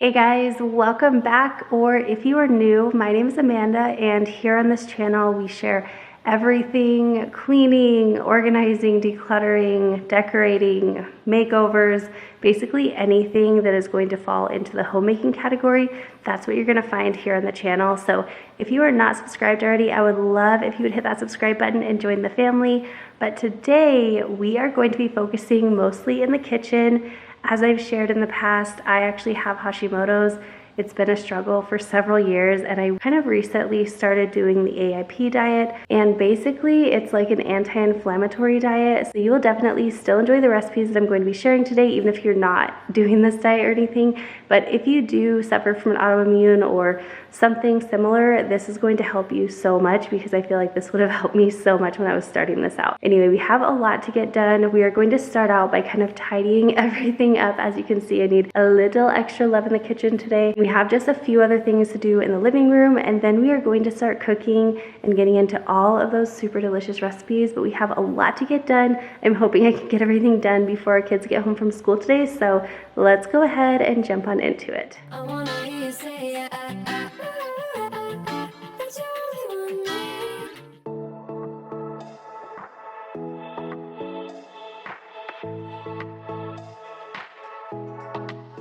Hey guys, welcome back, or if you are new, my name is Amanda, and here on this channel we share everything cleaning, organizing, decluttering, decorating, makeovers, basically anything that is going to fall into the homemaking category. That's what you're going to find here on the channel. So if you are not subscribed already, I would love if you would hit that subscribe button and join the family. But today we are going to be focusing mostly in the kitchen. As I've shared in the past, I actually have Hashimoto's. It's been a struggle for several years, and I kind of recently started doing the AIP diet, and basically it's like an anti-inflammatory diet. So you will definitely still enjoy the recipes that I'm going to be sharing today, even if you're not doing this diet or anything. But if you do suffer from an autoimmune or something similar, this is going to help you so much, because I feel like this would have helped me so much when I was starting this out. Anyway, we have a lot to get done. We are going to start out by kind of tidying everything up. As you can see, I need a little extra love in the kitchen today. We have just a few other things to do in the living room, and then we are going to start cooking and getting into all of those super delicious recipes. But we have a lot to get done. I'm hoping I can get everything done before our kids get home from school today, so let's go ahead and jump on into it.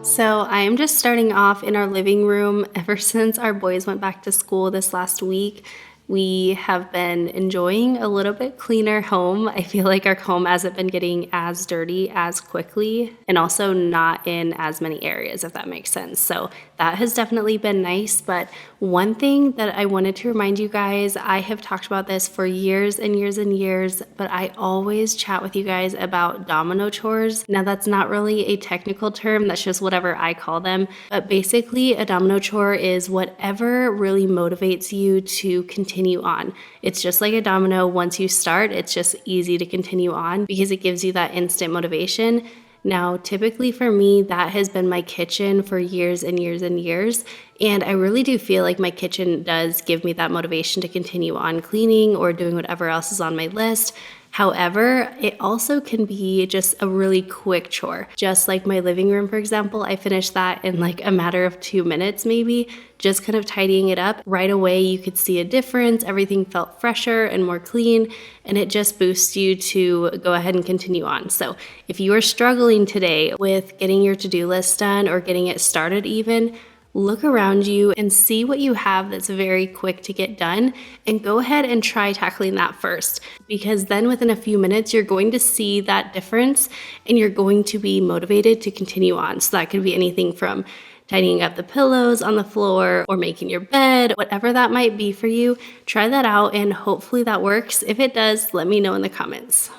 So I am just starting off in our living room. Ever since our boys went back to school this last week, we have been enjoying a little bit cleaner home. I feel like our home hasn't been getting as dirty as quickly, and also not in as many areas, if that makes sense. So that has definitely been nice. But one thing that I wanted to remind you guys, I have talked about this for years and years and years, but I always chat with you guys about domino chores. Now that's not really a technical term, that's just whatever I call them. But basically a domino chore is whatever really motivates you to continue on. It's just like a domino. Once you start, it's just easy to continue on because it gives you that instant motivation. Now, typically for me, that has been my kitchen for years and years and years. And I really do feel like my kitchen does give me that motivation to continue on cleaning or doing whatever else is on my list. However, it also can be just a really quick chore. Just like my living room, for example, I finished that in like a matter of 2 minutes maybe, just kind of tidying it up. Right away, you could see a difference. Everything felt fresher and more clean, and it just boosts you to go ahead and continue on. So if you are struggling today with getting your to-do list done or getting it started even, look around you and see what you have that's very quick to get done, and go ahead and try tackling that first, because then within a few minutes you're going to see that difference and you're going to be motivated to continue on. So that could be anything from tidying up the pillows on the floor or making your bed, whatever that might be for you. Try that out and hopefully that works. If it does, let me know in the comments.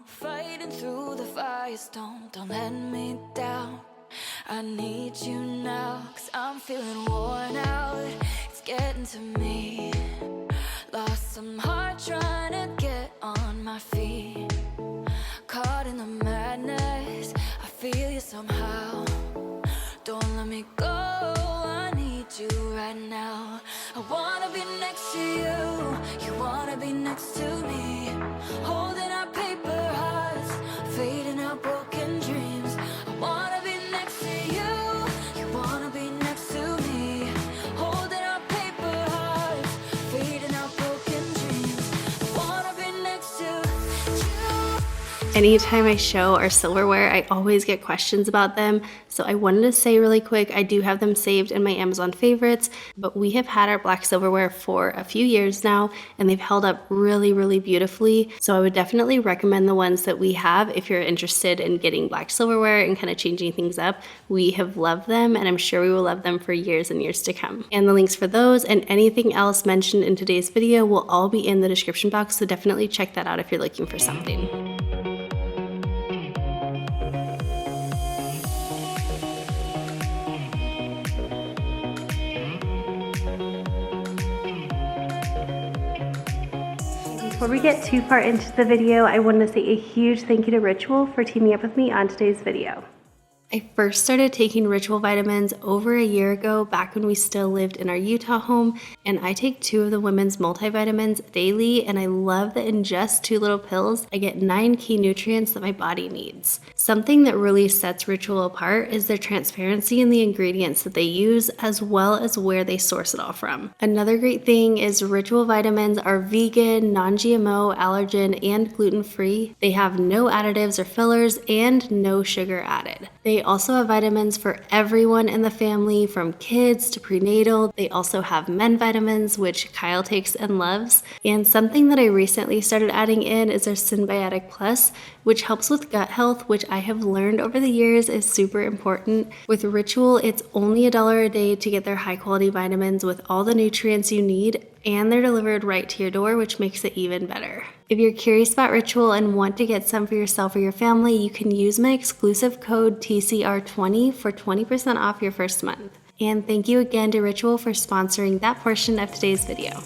Fighting through the firestorm, don't let me down. I need you now, 'cause I'm feeling worn out. It's getting to me. Lost some heart trying to get on my feet. Caught in the madness, I feel you somehow. Don't let me go, I need you right now. I wanna be next to you, you wanna be next to me. Holding our paper hearts, fading our broken dreams. I wanna be next to you, you wanna be next to me. Holding our paper hearts, fading our broken dreams. I wanna be next to you. Anytime I show our silverware, I always get questions about them. So I wanted to say really quick, I do have them saved in my Amazon favorites, but we have had our black silverware for a few years now, and they've held up really, really beautifully. So I would definitely recommend the ones that we have if you're interested in getting black silverware and kind of changing things up. We have loved them, and I'm sure we will love them for years and years to come. And the links for those and anything else mentioned in today's video will all be in the description box, so definitely check that out if you're looking for something. Before we get too far into the video, I wanted to say a huge thank you to Ritual for teaming up with me on today's video. I first started taking Ritual vitamins over a year ago, back when we still lived in our Utah home, and I take 2 of the women's multivitamins daily, and I love that in just 2 little pills, I get 9 key nutrients that my body needs. Something that really sets Ritual apart is their transparency in the ingredients that they use, as well as where they source it all from. Another great thing is Ritual vitamins are vegan, non-GMO, allergen, and gluten-free. They have no additives or fillers and no sugar added. They also have vitamins for everyone in the family, from kids to prenatal. They also have men vitamins, which Kyle takes and loves. And something that I recently started adding in is their Symbiotic Plus, which helps with gut health, which I have learned over the years is super important. With Ritual, it's only $1 a day to get their high quality vitamins with all the nutrients you need, and they're delivered right to your door, which makes it even better. If you're curious about Ritual and want to get some for yourself or your family, you can use my exclusive code TCR20 for 20% off your first month. And thank you again to Ritual for sponsoring that portion of today's video.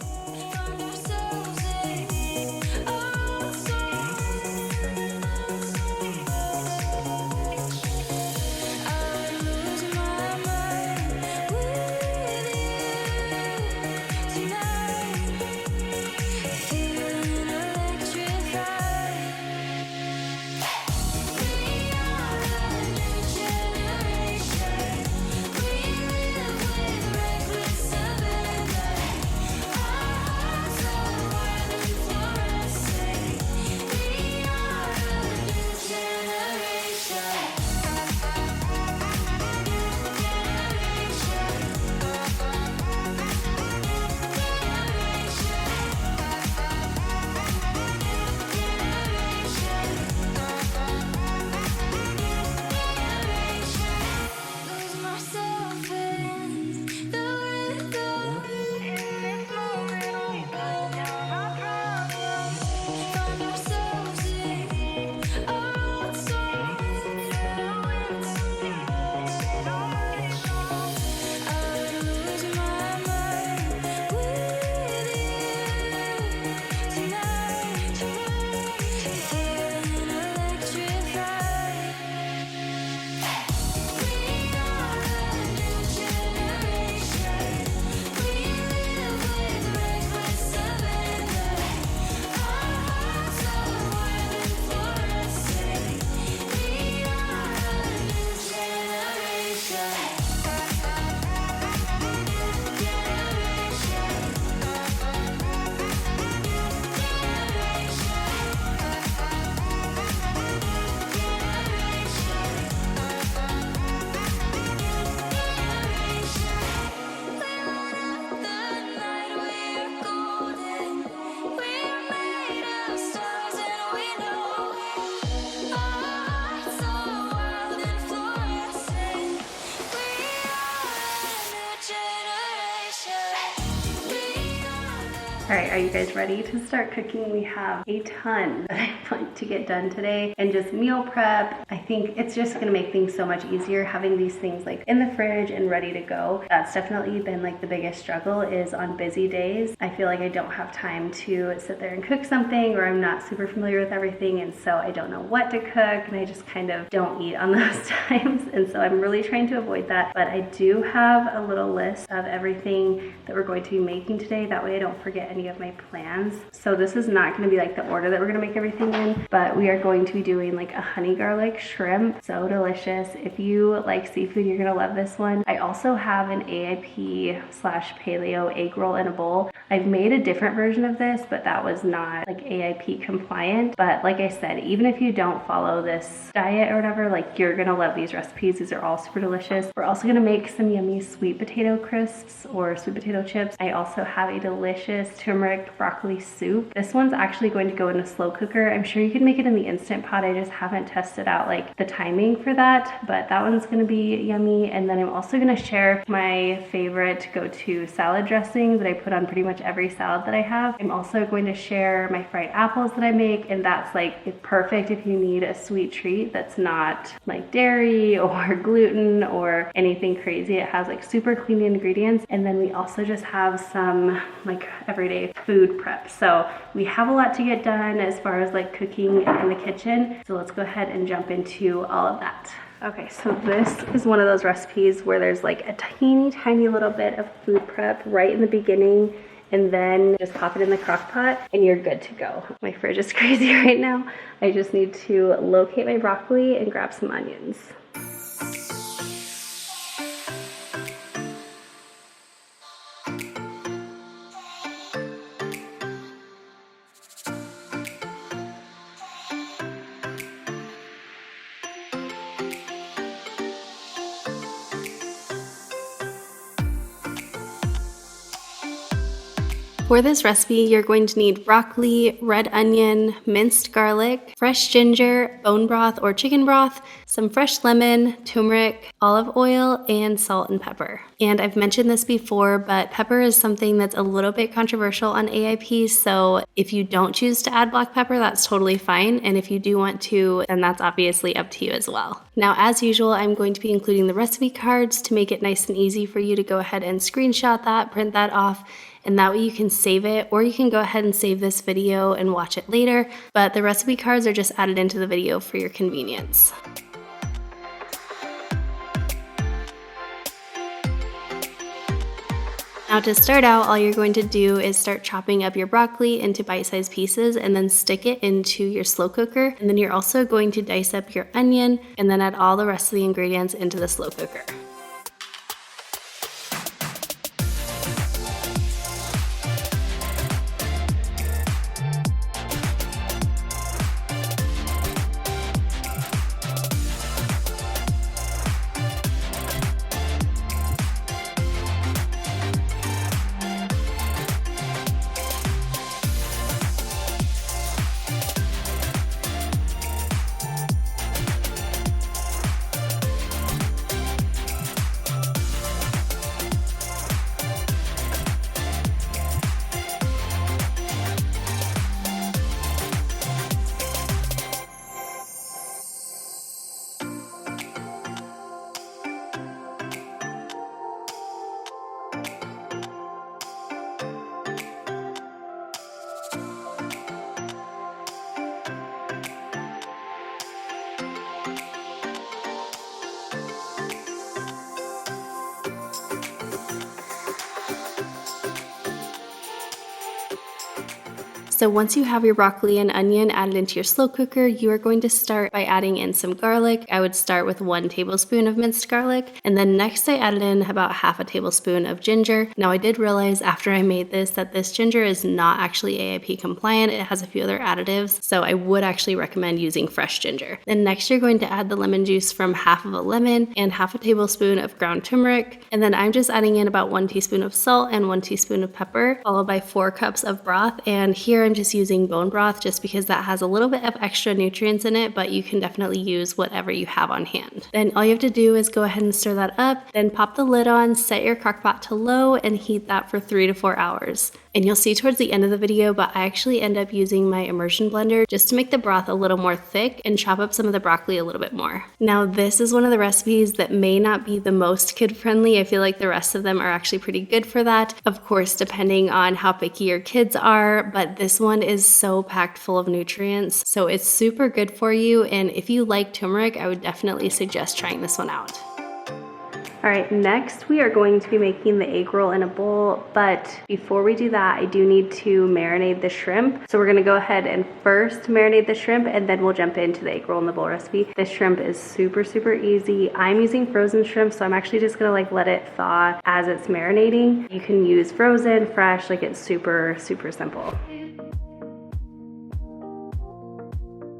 All right, are you guys ready to start cooking? We have a ton that I want to get done today and just meal prep. I think it's just gonna make things so much easier having these things like in the fridge and ready to go. That's definitely been like the biggest struggle, is on busy days. I feel like I don't have time to sit there and cook something, or I'm not super familiar with everything, and so I don't know what to cook, and I just kind of don't eat on those times. And so I'm really trying to avoid that, but I do have a little list of everything that we're going to be making today. That way I don't forget any of my plans. So this is not going to be like the order that we're going to make everything in, but we are going to be doing like a honey garlic shrimp. So delicious. If you like seafood, you're going to love this one. I also have an AIP/paleo egg roll in a bowl. I've made a different version of this, but that was not like AIP compliant. But like I said, even if you don't follow this diet or whatever, like you're going to love these recipes. These are all super delicious. We're also going to make some yummy sweet potato crisps or sweet potato chips. I also have a delicious turmeric broccoli soup. This one's actually going to go in a slow cooker. I'm sure you can make it in the Instant Pot. I just haven't tested out like the timing for that, but that one's going to be yummy. And then I'm also going to share my favorite go-to salad dressing that I put on pretty much every salad that I have. I'm also going to share my fried apples that I make, and that's like perfect if you need a sweet treat that's not like dairy or gluten or anything crazy. It has like super clean ingredients. And then we also just have some like everyday food prep. So we have a lot to get done as far as like cooking in the kitchen. So let's go ahead and jump into all of that. Okay, so this is one of those recipes where there's like a tiny little bit of food prep right in the beginning, and then just pop it in the crock pot and you're good to go. My fridge is crazy right now. I just need to locate my broccoli and grab some onions. For this recipe, you're going to need broccoli, red onion, minced garlic, fresh ginger, bone broth or chicken broth, some fresh lemon, turmeric, olive oil, and salt and pepper. And I've mentioned this before, but pepper is something that's a little bit controversial on AIP, so if you don't choose to add black pepper, that's totally fine. And if you do want to, then that's obviously up to you as well. Now, as usual, I'm going to be including the recipe cards to make it nice and easy for you to go ahead and screenshot that, print that off, and that way you can save it, or you can go ahead and save this video and watch it later, but the recipe cards are just added into the video for your convenience. Now to start out, all you're going to do is start chopping up your broccoli into bite-sized pieces and then stick it into your slow cooker. And then you're also going to dice up your onion and then add all the rest of the ingredients into the slow cooker. So once you have your broccoli and onion added into your slow cooker, you are going to start by adding in some garlic. I would start with 1 tablespoon of minced garlic, and then next I added in about half a tablespoon of ginger. Now I did realize after I made this that this ginger is not actually AIP compliant. It has a few other additives, so I would actually recommend using fresh ginger. Then next you're going to add the lemon juice from half of a lemon and half a tablespoon of ground turmeric, and then I'm just adding in about 1 teaspoon of salt and 1 teaspoon of pepper, followed by 4 cups of broth. And here I'm just using bone broth just because that has a little bit of extra nutrients in it, but you can definitely use whatever you have on hand. Then all you have to do is go ahead and stir that up, then pop the lid on, set your crock pot to low, and heat that for 3 to 4 hours. And you'll see towards the end of the video, but I actually end up using my immersion blender just to make the broth a little more thick and chop up some of the broccoli a little bit more. Now this is one of the recipes that may not be the most kid-friendly. I feel like the rest of them are actually pretty good for that. Of course, depending on how picky your kids are, but this one is so packed full of nutrients. So it's super good for you. And if you like turmeric, I would definitely suggest trying this one out. All right, next we are going to be making the egg roll in a bowl, but before we do that, I do need to marinate the shrimp. So we're gonna go ahead and first marinate the shrimp, and then we'll jump into the egg roll in the bowl recipe. This shrimp is super easy. I'm using frozen shrimp, so I'm actually just gonna let it thaw as it's marinating. You can use frozen, fresh, it's super simple.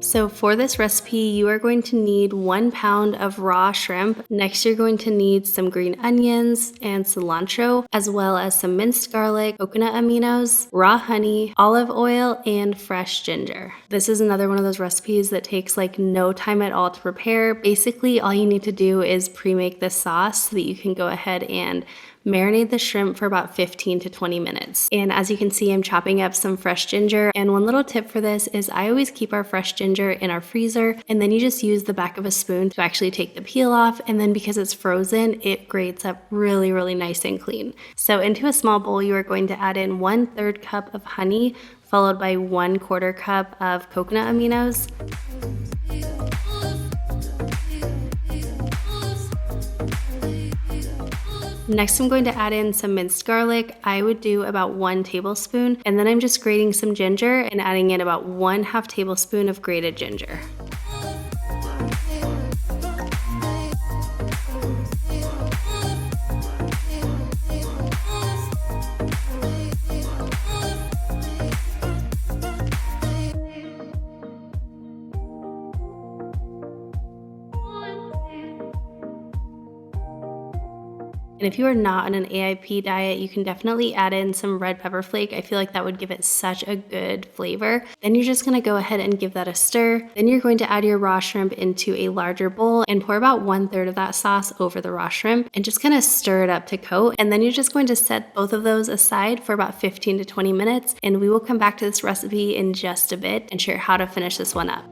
So for this recipe, you are going to need 1 pound of raw shrimp. Next, you're going to need some green onions and cilantro, as well as some minced garlic, coconut aminos, raw honey, olive oil, and fresh ginger. This is another one of those recipes that takes no time at all to prepare. Basically, all you need to do is pre-make this sauce so that you can go ahead and marinate the shrimp for about 15 to 20 minutes. And as you can see, I'm chopping up some fresh ginger. And one little tip for this is I always keep our fresh ginger in our freezer, and then you just use the back of a spoon to actually take the peel off. And then because it's frozen, it grates up really nice and clean. So into a small bowl, you are going to add in 1/3 cup of honey, followed by 1/4 cup of coconut aminos. Next, I'm going to add in some minced garlic. I would do about 1 tablespoon, and then I'm just grating some ginger and adding in about 1/2 tablespoon of grated ginger. And if you are not on an AIP diet, you can definitely add in some red pepper flake. I feel like that would give it such a good flavor. Then you're just gonna go ahead and give that a stir. Then you're going to add your raw shrimp into a larger bowl and pour about 1/3 of that sauce over the raw shrimp and just kind of stir it up to coat. And then you're just going to set both of those aside for about 15 to 20 minutes. And we will come back to this recipe in just a bit and share how to finish this one up.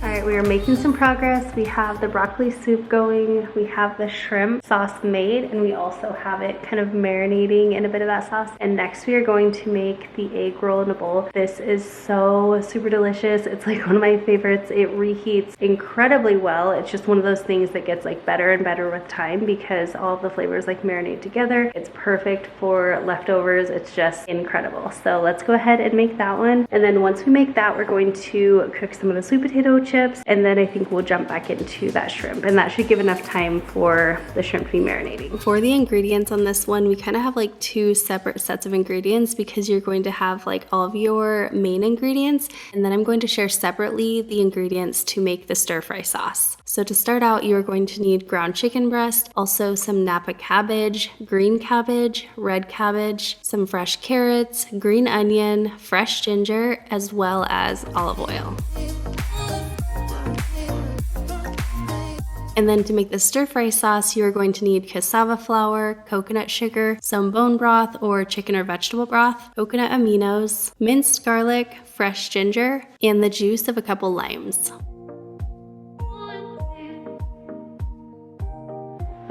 Alright, we are making some progress. We have the broccoli soup going, we have the shrimp sauce made, and we also have it kind of marinating in a bit of that sauce. And next we are going to make the egg roll in a bowl. This is so super delicious. It's like one of my favorites. It reheats incredibly well. It's just one of those things that gets like better and better with time because all of the flavors like marinate together. It's perfect for leftovers. It's just incredible. So let's go ahead and make that one. And then once we make that, we're going to cook some of the sweet potato chips, and then I think we'll jump back into that shrimp, and that should give enough time for the shrimp to be marinating. For the ingredients on this one, we kind of have like 2 separate sets of ingredients because you're going to have like all of your main ingredients, and then I'm going to share separately the ingredients to make the stir fry sauce. So to start out, you are going to need ground chicken breast, also some Napa cabbage, green cabbage, red cabbage, some fresh carrots, green onion, fresh ginger, as well as olive oil. And then to make the stir fry sauce, you are going to need cassava flour, coconut sugar, some bone broth or chicken or vegetable broth, coconut aminos, minced garlic, fresh ginger, and the juice of a couple limes.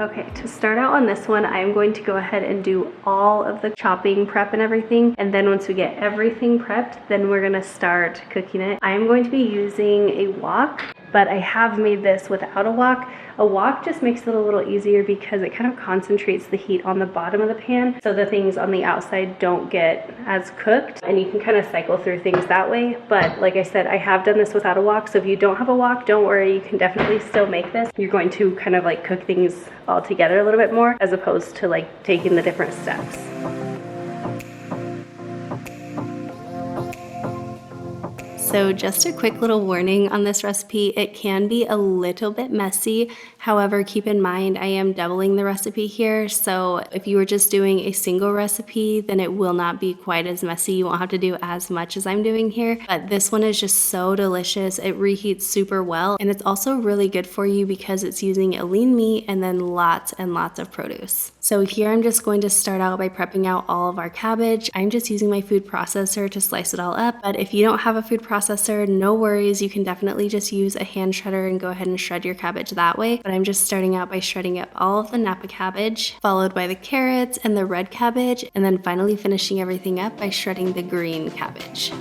Okay, to start out on this one, I'm going to go ahead and do all of the chopping prep and everything. And then once we get everything prepped, then we're gonna start cooking it. I am going to be using a wok, but I have made this without a wok. A wok just makes it a little easier because it kind of concentrates the heat on the bottom of the pan, so the things on the outside don't get as cooked, and you can kind of cycle through things that way. But like I said, I have done this without a wok, so if you don't have a wok, don't worry, you can definitely still make this. You're going to kind of like cook things all together a little bit more as opposed to like taking the different steps. So just a quick little warning on this recipe, it can be a little bit messy. However, keep in mind I am doubling the recipe here, so if you were just doing a single recipe, then it will not be quite as messy. You won't have to do as much as I'm doing here, but this one is just so delicious. It reheats super well, and it's also really good for you because it's using a lean meat and then lots and lots of produce. So here I'm just going to start out by prepping out all of our cabbage. I'm just using my food processor to slice it all up, but if you don't have a food processor, no worries. You can definitely just use a hand shredder and go ahead and shred your cabbage that way. But I'm just starting out by shredding up all of the Napa cabbage, followed by the carrots and the red cabbage, and then finally finishing everything up by shredding the green cabbage.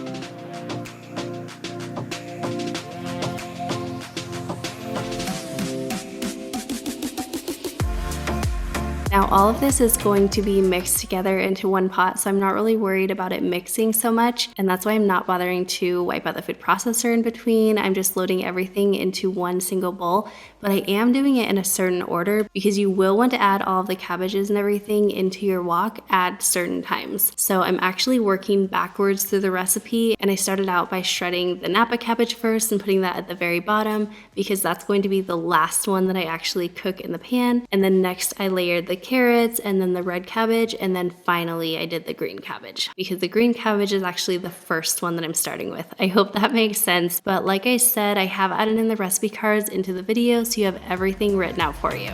Now all of this is going to be mixed together into one pot, so I'm not really worried about it mixing so much, and that's why I'm not bothering to wipe out the food processor in between. I'm just loading everything into one single bowl, but I am doing it in a certain order because you will want to add all of the cabbages and everything into your wok at certain times. So I'm actually working backwards through the recipe, and I started out by shredding the Napa cabbage first and putting that at the very bottom because that's going to be the last one that I actually cook in the pan, and then next I layered the carrots and then the red cabbage, and then finally I did the green cabbage because the green cabbage is actually the first one that I'm starting with. I hope that makes sense, but like I said, I have added in the recipe cards into the video so you have everything written out for you.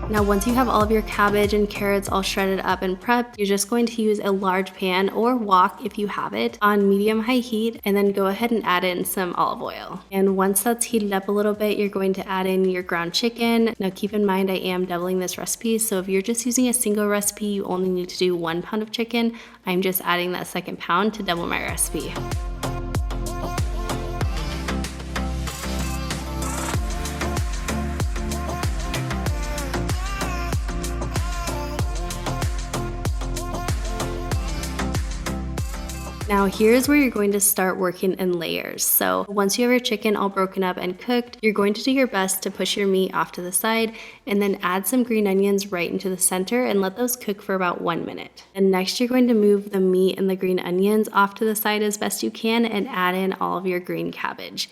Now once you have all of your cabbage and carrots all shredded up and prepped, you're just going to use a large pan or wok if you have it on medium-high heat, and then go ahead and add in some olive oil. And once that's heated up a little bit, you're going to add in your ground chicken. Now keep in mind I am doubling this recipe, so if you're just using a single recipe, you only need to do 1 pound of chicken. I'm just adding that second pound to double my recipe. Now here's where you're going to start working in layers. So once you have your chicken all broken up and cooked, you're going to do your best to push your meat off to the side and then add some green onions right into the center and let those cook for about 1 minute. And next you're going to move the meat and the green onions off to the side as best you can and add in all of your green cabbage.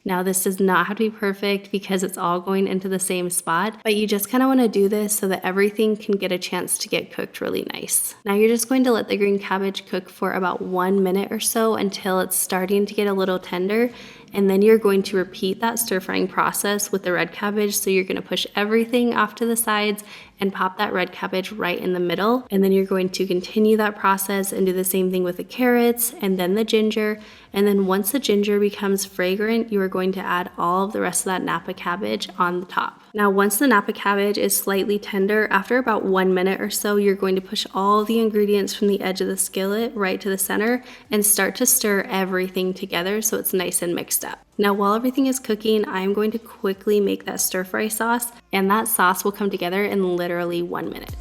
Now this does not have to be perfect because it's all going into the same spot, but you just kind of want to do this so that everything can get a chance to get cooked really nice. Now you're just going to let the green cabbage cook for about 1 minute or so until it's starting to get a little tender, and then you're going to repeat that stir frying process with the red cabbage. So you're going to push everything off to the sides and pop that red cabbage right in the middle, and then you're going to continue that process and do the same thing with the carrots and then the ginger. And then once the ginger becomes fragrant, you are going to add all of the rest of that Napa cabbage on the top. Now once the Napa cabbage is slightly tender, after about 1 minute or so, you're going to push all the ingredients from the edge of the skillet right to the center and start to stir everything together so it's nice and mixed up. Now while everything is cooking, I'm going to quickly make that stir fry sauce, and that sauce will come together in literally 1 minute.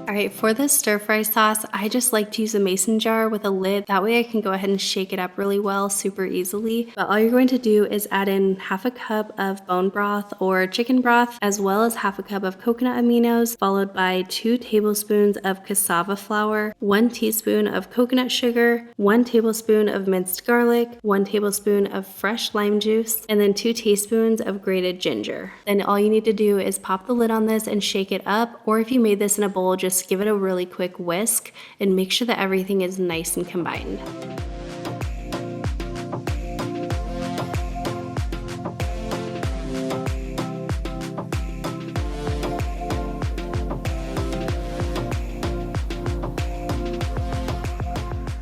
Alright, for the stir fry sauce, I just like to use a mason jar with a lid. That way I can go ahead and shake it up really well, super easily. But all you're going to do is add in half a cup of bone broth or chicken broth, as well as half a cup of coconut aminos, followed by 2 tablespoons of cassava flour, 1 teaspoon of coconut sugar, 1 tablespoon of minced garlic, 1 tablespoon of fresh lime juice, and then 2 teaspoons of grated ginger. Then all you need to do is pop the lid on this and shake it up, or if you made this in a bowl, just give it a really quick whisk and make sure that everything is nice and combined.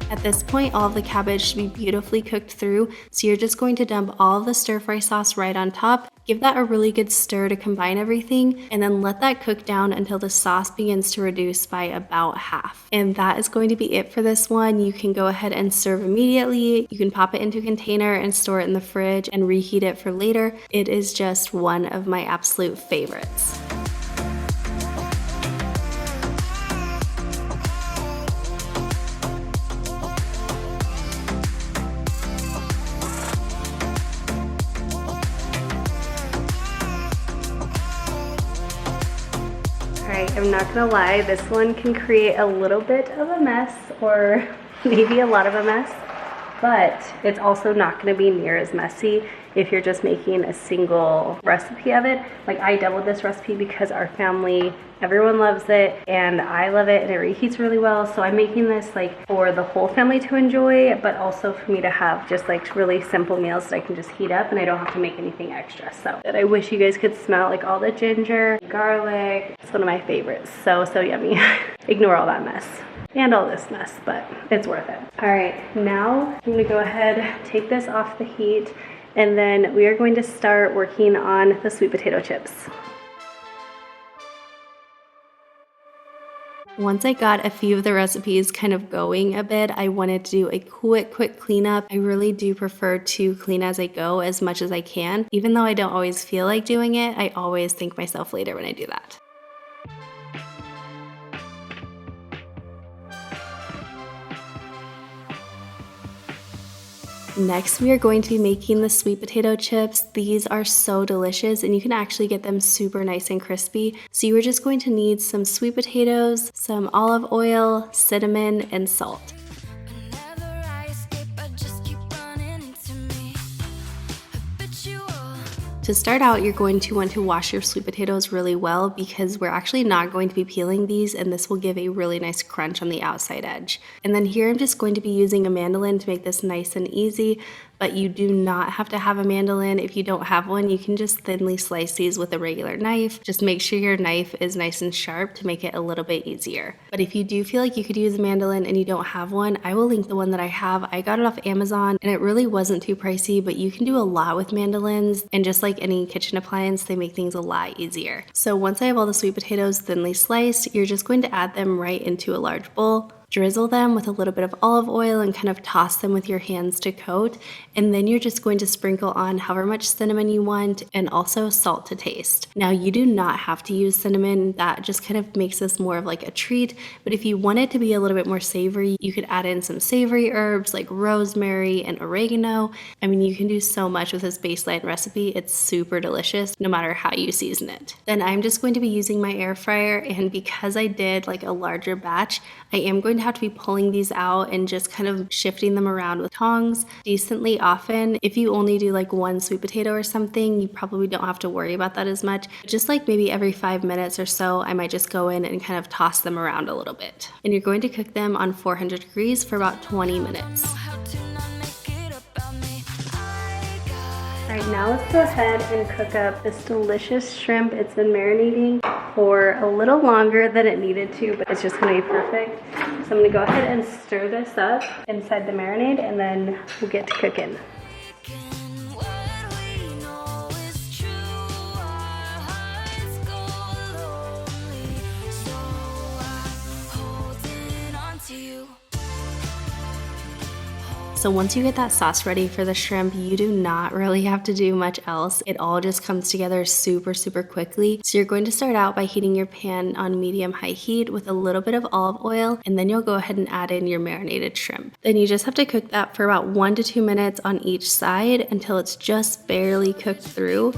At this point, all of the cabbage should be beautifully cooked through, so you're just going to dump all of the stir fry sauce right on top. Give that a really good stir to combine everything, and then let that cook down until the sauce begins to reduce by about half. And that is going to be it for this one. You can go ahead and serve immediately. You can pop it into a container and store it in the fridge and reheat it for later. It is just one of my absolute favorites. I'm not gonna lie, this one can create a little bit of a mess, or maybe a lot of a mess, but it's also not gonna be near as messy if you're just making a single recipe of it. Like, I doubled this recipe because our family, everyone loves it and I love it, and it reheats really well. So I'm making this like for the whole family to enjoy, but also for me to have just like really simple meals that I can just heat up and I don't have to make anything extra. So I wish you guys could smell like all the ginger, garlic. It's one of my favorites. So yummy. Ignore all that mess and all this mess, but it's worth it. All right, now I'm gonna go ahead, take this off the heat, and then we are going to start working on the sweet potato chips. Once I got a few of the recipes kind of going a bit, I wanted to do a quick cleanup. I really do prefer to clean as I go as much as I can. Even though I don't always feel like doing it, I always thank myself later when I do that. Next, we are going to be making the sweet potato chips. These are so delicious, and you can actually get them super nice and crispy. So you are just going to need some sweet potatoes, some olive oil, cinnamon, and salt. To start out, you're going to want to wash your sweet potatoes really well because we're actually not going to be peeling these, and this will give a really nice crunch on the outside edge. And then here I'm just going to be using a mandolin to make this nice and easy, but you do not have to have a mandolin. If you don't have one, you can just thinly slice these with a regular knife. Just make sure your knife is nice and sharp to make it a little bit easier. But if you do feel like you could use a mandolin and you don't have one, I will link the one that I have. I got it off Amazon and it really wasn't too pricey, but you can do a lot with mandolins, and just like any kitchen appliance, they make things a lot easier. So once I have all the sweet potatoes thinly sliced, you're just going to add them right into a large bowl. Drizzle them with a little bit of olive oil and kind of toss them with your hands to coat. And then you're just going to sprinkle on however much cinnamon you want and also salt to taste. Now you do not have to use cinnamon, that just kind of makes this more of like a treat. But if you want it to be a little bit more savory, you could add in some savory herbs like rosemary and oregano. I mean, you can do so much with this baseline recipe. It's super delicious no matter how you season it. Then I'm just going to be using my air fryer, and because I did like a larger batch, I am going to have to be pulling these out and just kind of shifting them around with tongs decently often. If you only do like one sweet potato or something, you probably don't have to worry about that as much. Just like maybe every 5 minutes or so, I might just go in and kind of toss them around a little bit. And you're going to cook them on 400 degrees for about 20 minutes. Alright, now let's go ahead and cook up this delicious shrimp. It's been marinating for a little longer than it needed to, but it's just gonna be perfect. So I'm gonna go ahead and stir this up inside the marinade, and then we'll get to cooking. So once you get that sauce ready for the shrimp, you do not really have to do much else. It all just comes together super quickly. So you're going to start out by heating your pan on medium-high heat with a little bit of olive oil, and then you'll go ahead and add in your marinated shrimp. Then you just have to cook that for about 1 to 2 minutes on each side until it's just barely cooked through.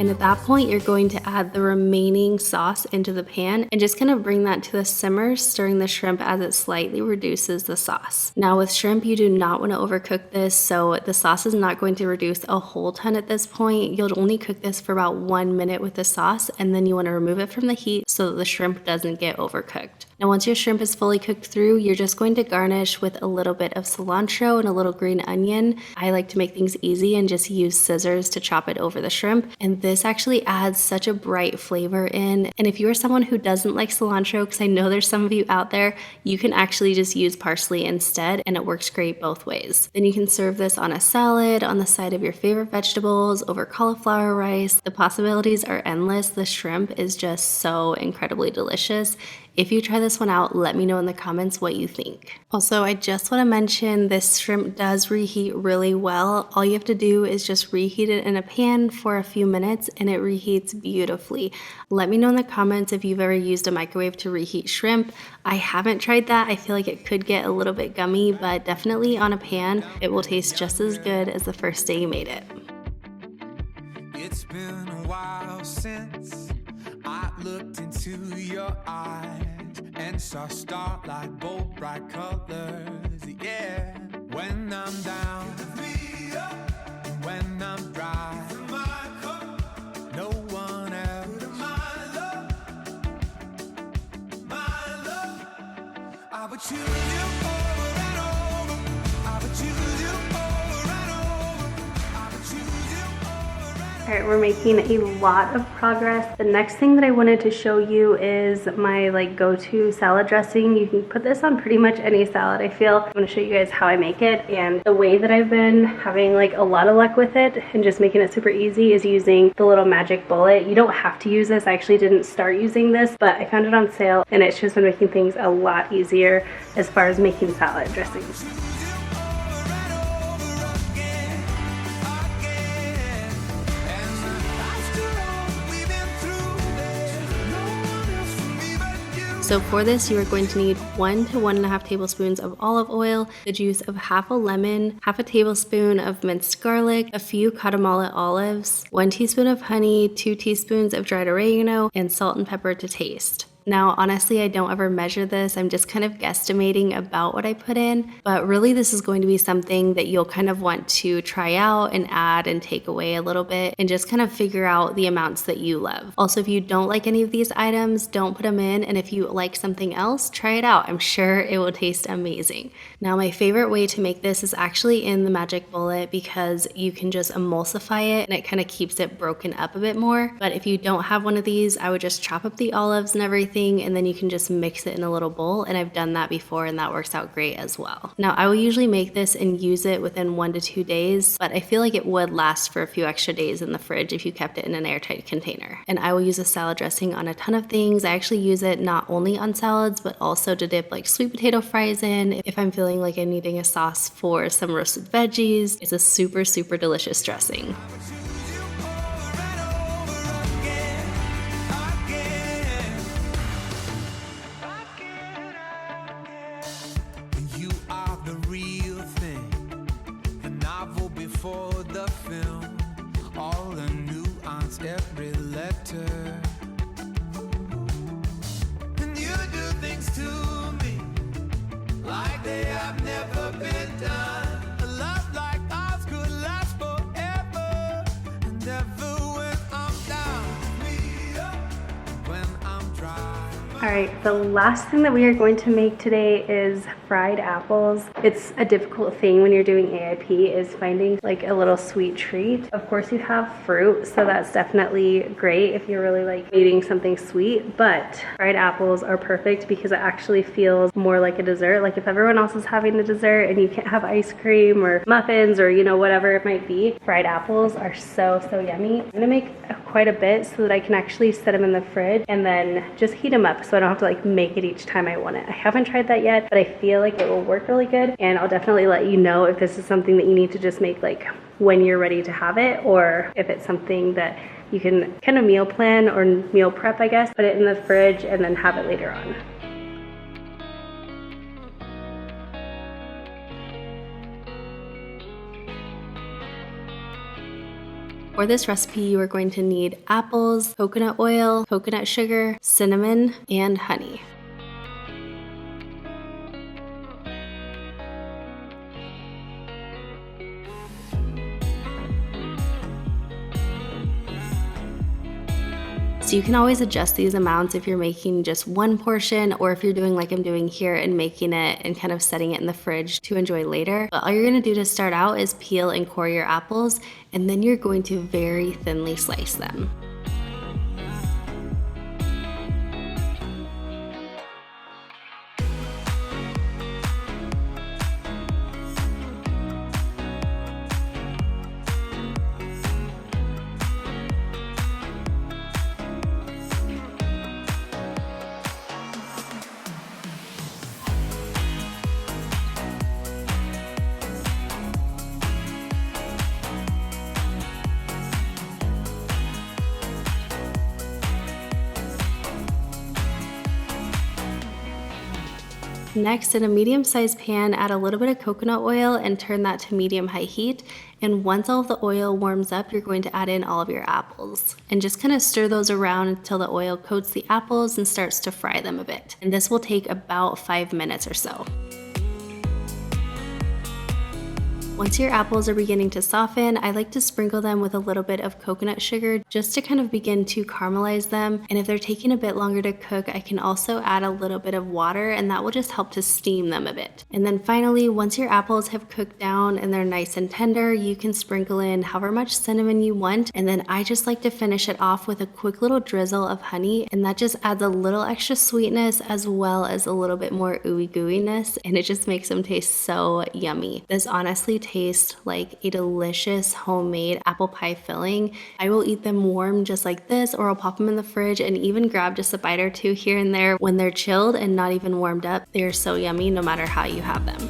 And at that point, you're going to add the remaining sauce into the pan and just kind of bring that to the simmer, stirring the shrimp as it slightly reduces the sauce. Now with shrimp, you do not want to overcook this, so the sauce is not going to reduce a whole ton at this point. You'll only cook this for about 1 minute with the sauce, and then you want to remove it from the heat so that the shrimp doesn't get overcooked. Now once your shrimp is fully cooked through, you're just going to garnish with a little bit of cilantro and a little green onion. I like to make things easy and just use scissors to chop it over the shrimp, and this actually adds such a bright flavor in. And if you are someone who doesn't like cilantro, because I know there's some of you out there, you can actually just use parsley instead, and it works great both ways. Then you can serve this on a salad, on the side of your favorite vegetables, over cauliflower rice. The possibilities are endless. The shrimp is just so incredibly delicious. If you try this one out, let me know in the comments what you think. Also, I just want to mention this shrimp does reheat really well. All you have to do is just reheat it in a pan for a few minutes and it reheats beautifully. Let me know in the comments if you've ever used a microwave to reheat shrimp. I haven't tried that. I feel like it could get a little bit gummy, but definitely on a pan, it will taste just as good as the first day you made it. It's been a while since I looked into your eyes and saw starlight, bold bright colors, yeah. When I'm down, and when I'm dry, no one else, my love, I would choose you over and over, I would choose you over and over, I would choose you over and over. All right, we're making a lot of progress. The next thing that I wanted to show you is my go-to salad dressing. You can put this on pretty much any salad, I feel. I'm gonna show you guys how I make it, and the way that I've been having a lot of luck with it and just making it super easy is using the little magic bullet. You don't have to use this. I actually didn't start using this, but I found it on sale and it's just been making things a lot easier as far as making salad dressings. So for this, you are going to need 1 to 1.5 tablespoons of olive oil, the juice of half a lemon, half a tablespoon of minced garlic, a few Guatemala olives, 1 teaspoon of honey, 2 teaspoons of dried oregano, and salt and pepper to taste. Now, honestly, I don't ever measure this. I'm just kind of guesstimating about what I put in, but really this is going to be something that you'll kind of want to try out and add and take away a little bit and just kind of figure out the amounts that you love. Also, if you don't like any of these items, don't put them in, and if you like something else, try it out. I'm sure it will taste amazing. Now, my favorite way to make this is actually in the Magic Bullet because you can just emulsify it and it kind of keeps it broken up a bit more. But if you don't have one of these, I would just chop up the olives and everything, and then you can just mix it in a little bowl, and I've done that before and that works out great as well. Now, I will usually make this and use it within 1 to 2 days, but I feel like it would last for a few extra days in the fridge if you kept it in an airtight container. And I will use a salad dressing on a ton of things. I actually use it not only on salads, but also to dip like sweet potato fries in. If I'm feeling like I'm needing a sauce for some roasted veggies, it's a super, super delicious dressing. You are the real thing, the novel before the film, all the nuance, every letter. And you do things to me like they have never been done. A love like ours could last forever and ever. When I'm down, me up when I'm dry. All right, the last thing that we are going to make today is fried apples. It's a difficult thing when you're doing AIP is finding like a little sweet treat. Of course you have fruit, so that's definitely great if you're really like eating something sweet, but fried apples are perfect because it actually feels more like a dessert. Like if everyone else is having a dessert and you can't have ice cream or muffins or whatever it might be, fried apples are so yummy. I'm gonna make quite a bit so that I can actually set them in the fridge and then just heat them up so I don't have to like make it each time I want it. I haven't tried that yet, but I feel like it will work really good, and I'll definitely let you know if this is something that you need to just make like when you're ready to have it, or if it's something that you can kind of meal plan or meal prep, I guess, put it in the fridge and then have it later on. For this recipe, you are going to need apples, coconut oil, coconut sugar, cinnamon, and honey. So you can always adjust these amounts if you're making just one portion, or if you're doing like I'm doing here and making it and kind of setting it in the fridge to enjoy later. But all you're gonna do to start out is peel and core your apples, and then you're going to very thinly slice them. Next, in a medium-sized pan, add a little bit of coconut oil and turn that to medium-high heat. And once all of the oil warms up, you're going to add in all of your apples. And just kind of stir those around until the oil coats the apples and starts to fry them a bit. And this will take about 5 minutes or so. Once your apples are beginning to soften, I like to sprinkle them with a little bit of coconut sugar just to kind of begin to caramelize them. And if they're taking a bit longer to cook, I can also add a little bit of water, and that will just help to steam them a bit. And then finally, once your apples have cooked down and they're nice and tender, you can sprinkle in however much cinnamon you want. And then I just like to finish it off with a quick little drizzle of honey, and that just adds a little extra sweetness as well as a little bit more ooey gooiness, and it just makes them taste so yummy. This honestly tastes like a delicious homemade apple pie filling. I will eat them warm just like this, or I'll pop them in the fridge and even grab just a bite or two here and there when they're chilled and not even warmed up. They are so yummy no matter how you have them.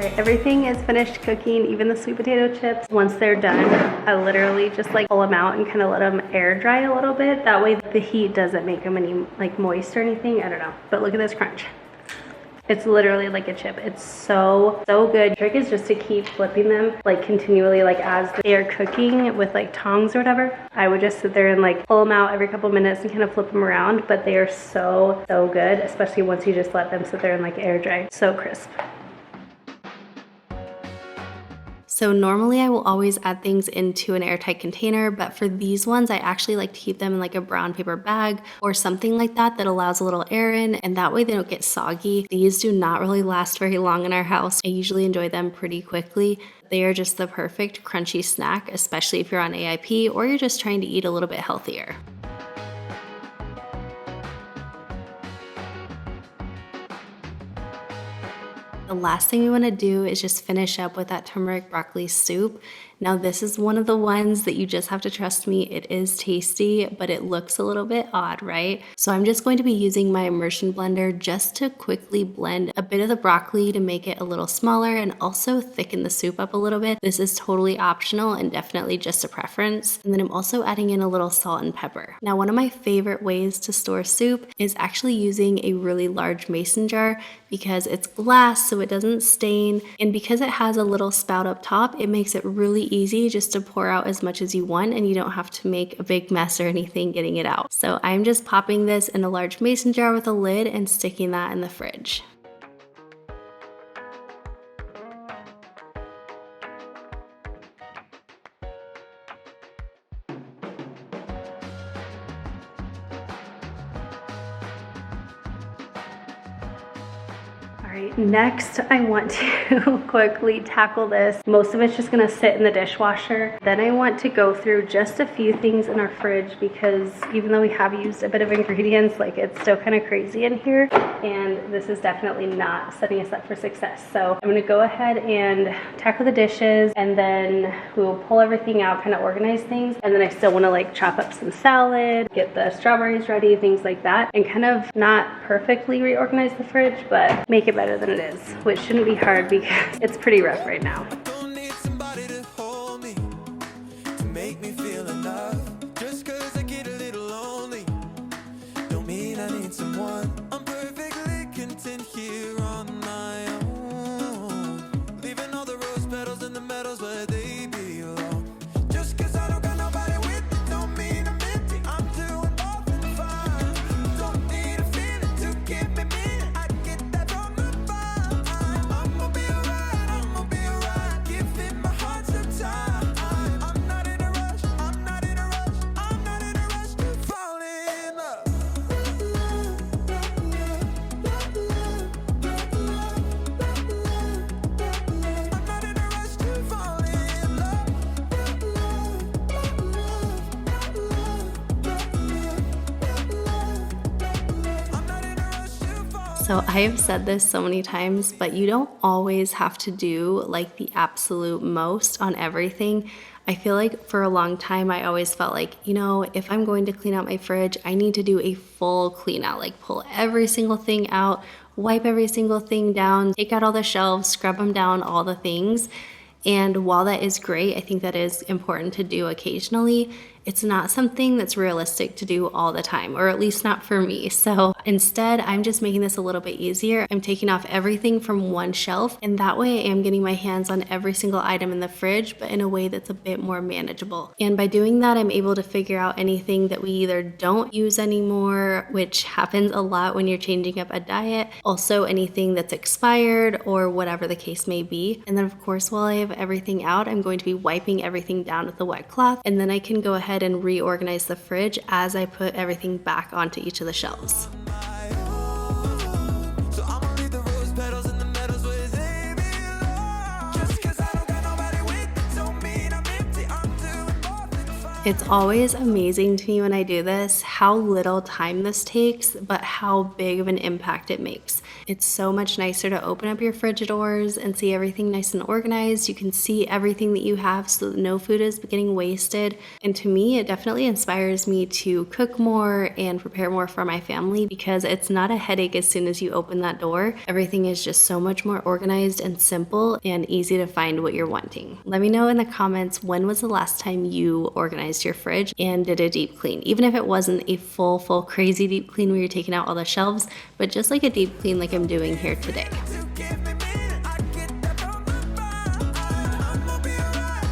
Alright, everything is finished cooking, even the sweet potato chips. Once they're done, I literally just like pull them out and kind of let them air dry a little bit. That way the heat doesn't make them any like moist or anything. I don't know. But look at this crunch. It's literally like a chip. It's so good. The trick is just to keep flipping them like continually, like as they are cooking with like tongs or whatever. I would just sit there and like pull them out every couple minutes and kind of flip them around, but they are so good, especially once you just let them sit there and like air dry. So crisp. So normally I will always add things into an airtight container, but for these ones, I actually like to keep them in like a brown paper bag or something like that that allows a little air in, and that way they don't get soggy. These do not really last very long in our house. I usually enjoy them pretty quickly. They are just the perfect crunchy snack, especially if you're on AIP or you're just trying to eat a little bit healthier. The last thing we want to do is just finish up with that turmeric broccoli soup. Now this is one of the ones that you just have to trust me, it is tasty, but it looks a little bit odd, right? So I'm just going to be using my immersion blender just to quickly blend a bit of the broccoli to make it a little smaller and also thicken the soup up a little bit. This is totally optional and definitely just a preference. And then I'm also adding in a little salt and pepper. Now one of my favorite ways to store soup is actually using a really large mason jar because it's glass so it doesn't stain, and because it has a little spout up top, it makes it really easy just to pour out as much as you want and you don't have to make a big mess or anything getting it out. So I'm just popping this in a large mason jar with a lid and sticking that in the fridge. Alright, next I want to quickly tackle this. Most of it's just going to sit in the dishwasher. Then I want to go through just a few things in our fridge because even though we have used a bit of ingredients, like it's still kind of crazy in here, and this is definitely not setting us up for success. So I'm going to go ahead and tackle the dishes, and then we'll pull everything out, kind of organize things, and then I still want to like chop up some salad, get the strawberries ready, things like that, and kind of not perfectly reorganize the fridge, but make it better than it is, which shouldn't be hard because it's pretty rough right now. I don't need somebody to hold me, to make me feel enough. Just 'cause I get a little lonely, don't mean I need someone. I'm perfectly content here on my own, leaving all the rose petals and the medals where they belong. Just 'cause I don't got nobody with me, don't mean I'm empty. I'm doing more than fine. Don't need a feeling to keep me meaning. I get that from the vibe. I'ma be alright, I'ma be alright. Giving my heart some time. I'm not in a rush, I'm not in a rush, I'm not in a rush to fall in love. I'm not in a rush to fall in love. I'm not in a rush to fall. So I have said this so many times, but you don't always have to do like the absolute most on everything. I feel like for a long time, I always felt like, you know, if I'm going to clean out my fridge, I need to do a full clean out, like pull every single thing out, wipe every single thing down, take out all the shelves, scrub them down, all the things. And while that is great, I think that is important to do occasionally, it's not something that's realistic to do all the time, or at least not for me. So instead, I'm just making this a little bit easier. I'm taking off everything from one shelf, and that way I am getting my hands on every single item in the fridge, but in a way that's a bit more manageable. And by doing that, I'm able to figure out anything that we either don't use anymore, which happens a lot when you're changing up a diet, also anything that's expired or whatever the case may be. And then of course, while I have everything out, I'm going to be wiping everything down with a wet cloth, and then I can go ahead and reorganize the fridge as I put everything back onto each of the shelves. So I'ma leave the rose petals and the medals where they belong. Just 'cause I don't got nobody with me, don't mean I'm empty. I'm doing more than fine. It's always amazing to me when I do this, how little time this takes, but how big of an impact it makes. It's so much nicer to open up your fridge doors and see everything nice and organized. You can see everything that you have so that no food is getting wasted. And to me, it definitely inspires me to cook more and prepare more for my family because it's not a headache as soon as you open that door. Everything is just so much more organized and simple and easy to find what you're wanting. Let me know in the comments, when was the last time you organized your fridge and did a deep clean? Even if it wasn't a full crazy deep clean where you're taking out all the shelves, but just like a deep clean like I'm doing here today. You give me minute, I get that from the front.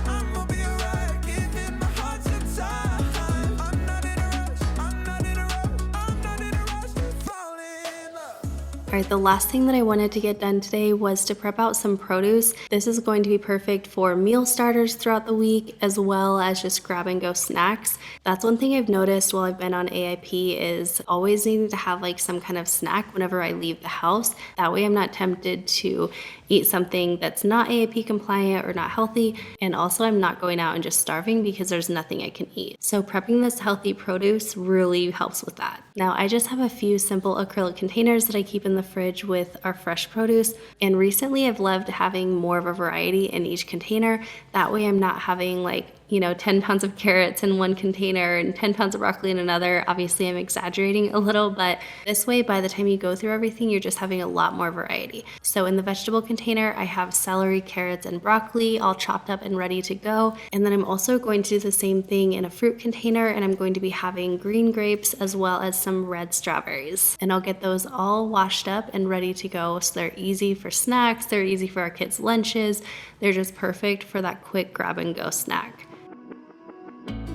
I'ma be alright, giving my heart some time. I'm not in a rush, I'm not in a rush to fall in love. All right, the last thing that I wanted to get done today was to prep out some produce. This is going to be perfect for meal starters throughout the week, as well as just grab and go snacks. That's one thing I've noticed while I've been on AIP is always needing to have like some kind of snack whenever I leave the house. That way I'm not tempted to eat something that's not AIP compliant or not healthy. And also I'm not going out and just starving because there's nothing I can eat. So prepping this healthy produce really helps with that. Now I just have a few simple acrylic containers that I keep in the fridge with our fresh produce. And recently I've loved having more of a variety in each container. That way I'm not having like 10 pounds of carrots in one container and 10 pounds of broccoli in another. Obviously, I'm exaggerating a little, but this way, by the time you go through everything, you're just having a lot more variety. So in the vegetable container, I have celery, carrots, and broccoli all chopped up and ready to go. And then I'm also going to do the same thing in a fruit container, and I'm going to be having green grapes as well as some red strawberries. And I'll get those all washed up and ready to go. So they're easy for snacks, they're easy for our kids' lunches. They're just perfect for that quick grab and go snack.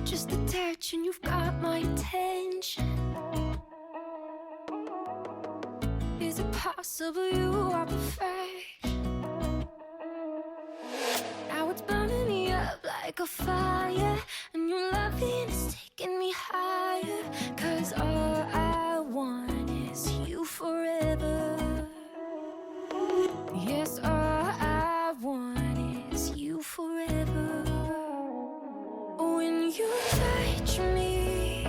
Just a touch and you've got my attention. Is it possible you are perfect? Now it's burning me up like a fire, and your loving is taking me higher. 'Cause all I want is you forever. Yes, all I want is you forever. When you touch me,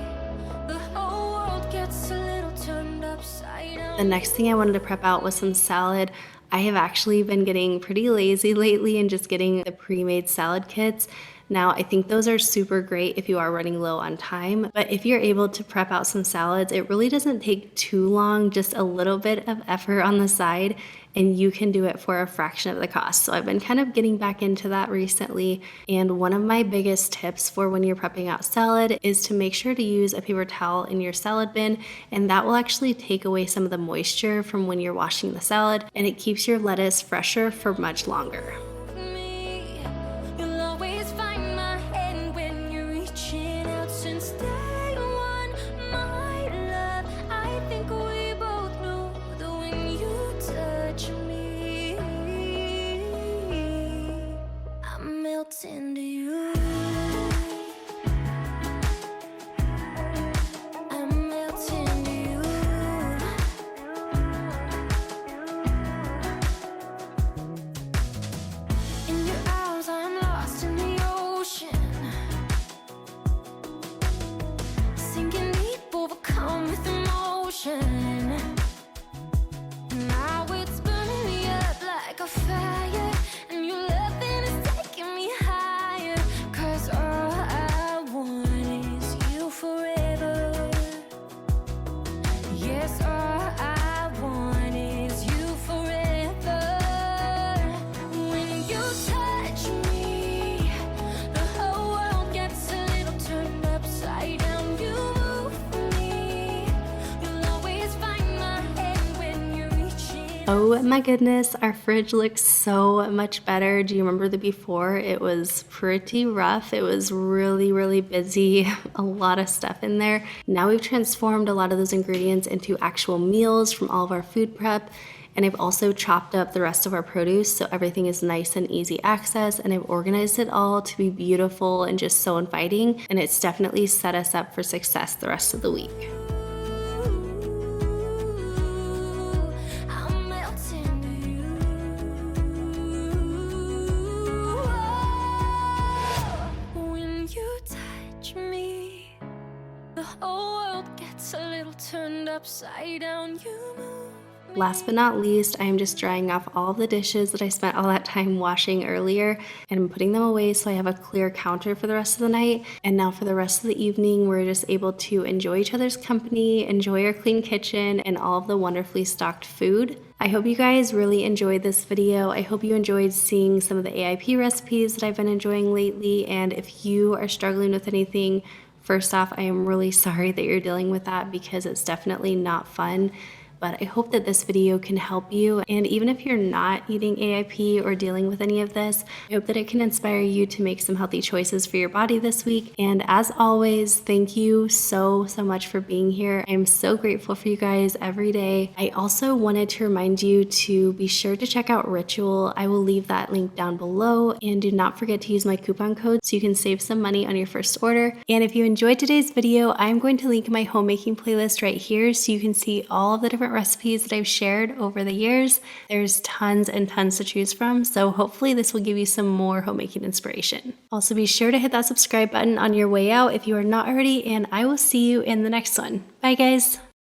the whole world gets a little turned upside down. The next thing I wanted to prep out was some salad. I have actually been getting pretty lazy lately and just getting the pre-made salad kits. Now, I think those are super great if you are running low on time, but if you're able to prep out some salads, it really doesn't take too long, just a little bit of effort on the side, and you can do it for a fraction of the cost. So I've been kind of getting back into that recently, and one of my biggest tips for when you're prepping out salad is to make sure to use a paper towel in your salad bin, and that will actually take away some of the moisture from when you're washing the salad, and it keeps your lettuce fresher for much longer. Me, you'll always find my hand when you're reaching out since day one. My love, I think we both know that when you touch me, I melt into you. I melt into you. In your arms, I'm lost in the ocean, sinking deep, overcome with emotion. Now it's burning me up like a fire, and your loving is taking me higher. 'Cause all I want is you forever. Yes, all I want is you forever. When you touch me, the whole world gets a little turned upside down. You move me, you'll always find my hand when you're reaching. Oh my goodness, our fridge looks so much better. Do you remember the before? It was pretty rough. It was really busy, a lot of stuff in there. Now we've transformed a lot of those ingredients into actual meals from all of our food prep. And I've also chopped up the rest of our produce so everything is nice and easy access, and I've organized it all to be beautiful and just so inviting, and it's definitely set us up for success the rest of the week. I'm melting to you. When you touch me, the whole world gets a little turned upside down. You move Last but not least, I am just drying off all of the dishes that I spent all that time washing earlier and I'm putting them away so I have a clear counter for the rest of the night. And now for the rest of the evening, we're just able to enjoy each other's company, enjoy our clean kitchen, and all of the wonderfully stocked food. I hope you guys really enjoyed this video. I hope you enjoyed seeing some of the AIP recipes that I've been enjoying lately. And if you are struggling with anything, first off, I am really sorry that you're dealing with that because it's definitely not fun. But I hope that this video can help you. And even if you're not eating AIP or dealing with any of this, I hope that it can inspire you to make some healthy choices for your body this week. And as always, thank you so much for being here. I'm so grateful for you guys every day. I also wanted to remind you to be sure to check out Ritual. I will leave that link down below. And do not forget to use my coupon code so you can save some money on your first order. And if you enjoyed today's video, I'm going to link my homemaking playlist right here so you can see all of the different recipes that I've shared over the years. There's tons and tons to choose from, so hopefully this will give you some more homemaking inspiration. Also be sure to hit that subscribe button on your way out if you are not already, and I will see you in the next one. Bye guys!